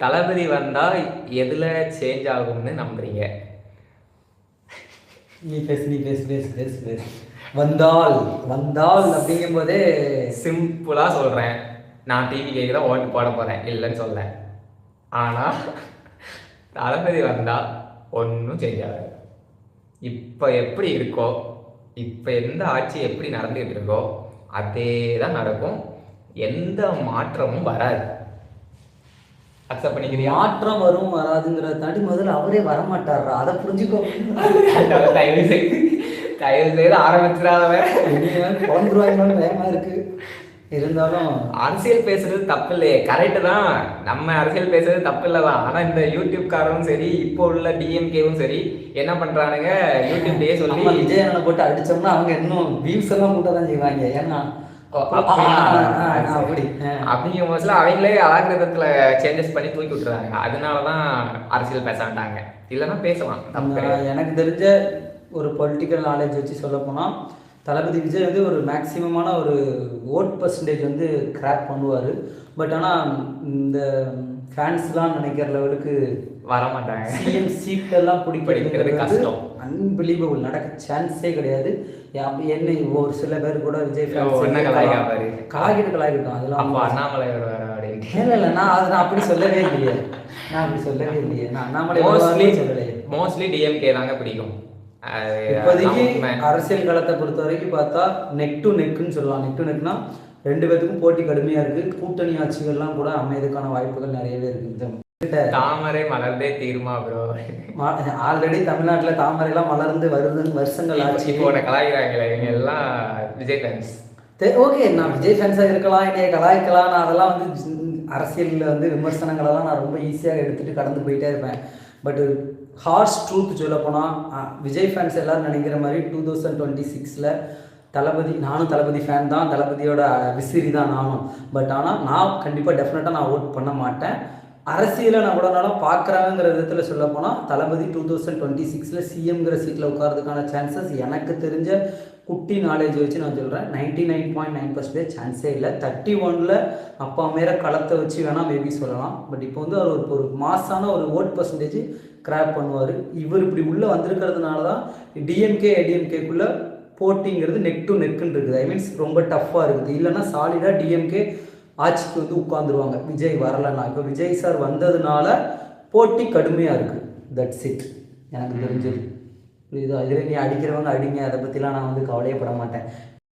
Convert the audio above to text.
தளபதி வந்தா எதுல சேஞ்ச் ஆகும்னு நம்புறீங்க? நீ பேசு. வந்தால் வந்தால் அப்படிங்கும் போதே சிம்பிளா சொல்றேன். நான் டிவிக்கு தான் ஓட்டு போட போறேன், இல்லைன்னு சொல்ல. ஆனா தளபதி வந்தா ஒன்றும் சேஞ்ச் ஆகாது. இப்போ எப்படி இருக்கோ, இப்போ எந்த ஆட்சி எப்படி நடந்துகிட்டு இருக்கோ அதே தான் நடக்கும். எந்த மாற்றமும் வராது. அக்செப்ட் பண்ணிக்கிறியா? மாற்றம் வரும் வராதுங்கிறத தாண்டி முதல்ல அவரே வரமாட்டாரா, அதை புரிஞ்சுக்கோ. தயவு செய்து ஆரம்பிச்சிடாத. குழந்தைருவாங்கன்னு வேகமா இருக்கு. இருந்தாலும் அரசியல் பேசுறது தப்பு இல்லையே, கரெக்டு தான். நம்ம அரசியல் பேசுறது தப்பு இல்லை தான். ஆனால் இந்த யூடியூப்காரரும் சரி, இப்போ உள்ள டிஎம்கேவும் சரி என்ன பண்ணுறானுங்க, யூடியூப்லேயே சொல்லி விஜயனை போட்டு அடித்தோம்னா அவங்க இன்னும் வியூஸ் எல்லாம் கூட தான் செய்வாங்க. ஏன்னா அப்படிங்கிற போதுல அவங்களே அலாகிரதத்தில் சேஞ்சஸ் பண்ணி தூக்கி விட்டுறாங்க. அதனால தான் அரசியல் பேச வேண்டாங்க, இல்லைன்னா பேசலாம். எனக்கு தெரிஞ்ச ஒரு பொலிட்டிக்கல் நாலேஜ் வச்சு சொல்ல போனால் தளபதி விஜய் வந்து ஒரு மேக்ஸிமமான ஒரு ஓட் பர்சன்டேஜ் வந்து கிராக் பண்ணுவார். பட் ஆனால் இந்த ஃபேன்ஸ்லாம் நினைக்கிற லெவலுக்கு வரமாட்டாங்க. சிஎம் சீட்டெல்லாம் பிடிக்கிறது கஷ்டம், அன்பிலீவபிள், நடக்க சான்ஸே கிடையாது. என்ன ஒரு சில பேர் கூட விஜய் கலாய்க்கிட்டு அதெல்லாம் அண்ணாமலை இல்லை நான் அப்படி சொல்லவே இல்லையே. நான் அண்ணாமலை மோஸ்ட்லி டிஎம்கே தாங்க பிடிக்கும். இப்போதைக்கு அரசியல் களத்தை பொறுத்த வரைக்கும் பார்த்தா நெக் டு நெக்குன்னு சொல்லலாம். நெக் டு நெக்னா ரெண்டு பேத்துக்கும் போட்டி கடுமையாக இருக்குது. கூட்டணி ஆட்சிகள்லாம் கூட அமையதுக்கான வாய்ப்புகள் நிறையவே இருக்குது. தாமரை மலர்ந்தே தீருமா ப்ரோ? ஆல்ரெடி தமிழ்நாட்டில் தாமரைலாம் மலர்ந்து வருதுன்னு வருஷங்கள் ஆச்சு. இப்போ கலாய்க்கிறாங்களே இவங்க எல்லாம் விஜய் ஃபேன்ஸ். ஓகே, நான் விஜய் ஃபேன்ஸாக இருக்கலாம், என்னைய கலாய்க்கலாம். நான் அதெல்லாம் வந்து அரசியலில் வந்து விமர்சனங்களெல்லாம் நான் ரொம்ப ஈஸியாக எடுத்துகிட்டு கடந்து போயிட்டே இருப்பேன். பட் ஹார்ஷ் ட்ரூத் சொல்ல போனால் விஜய் ஃபேன்ஸ் எல்லோரும் நினைக்கிற மாதிரி 2026 நானும் தளபதி ஃபேன் தான், தளபதியோட விசிறி தான் நானும். பட் ஆனால் நான் கண்டிப்பாக டெஃபினட்டாக நான் ஓட் பண்ண மாட்டேன். அரசியலை நான் கூட நாளும் பார்க்குறாங்கிற விதத்தில் சொல்ல போனால் தளபதி 2026 சிஎம்ங்கிற சீட்டில் உட்காரதுக்கான சான்சஸ் எனக்கு தெரிஞ்ச குட்டி நாலேஜ் வச்சு நான் சொல்கிறேன் 99.9% சான்ஸே இல்லை. 31 அப்பா மேலே களத்தை வச்சு வேணால் மேபி சொல்லலாம். பட் இப்போ வந்து அவர் ஒரு மாசான ஒரு ஓட் பர்சன்டேஜ் கிராப் பண்ணுவார். இவர் இப்படி உள்ளே வந்திருக்கிறதுனால தான் டிஎம்கே ஏடிஎம்கேக்குள்ளே போட்டிங்கிறது நெக் டு நெக்குன்னு இருக்குது. ஐ மீன்ஸ் ரொம்ப டஃப்பாக இருக்குது. இல்லைன்னா சாலிடாக டிஎம்கே ஆட்சிக்கு வந்து உட்காந்துருவாங்க விஜய் வரலைன்னா. இப்போ விஜய் சார் வந்ததுனால போட்டி கடுமையாக இருக்குது. தட்ஸ் இட், எனக்கு தெரிஞ்சது. புரியுதா? இதில் நீ அடிக்கிறவங்க அடிங்க, அதை பற்றிலாம் நான் வந்து கவலையப்பட மாட்டேன்.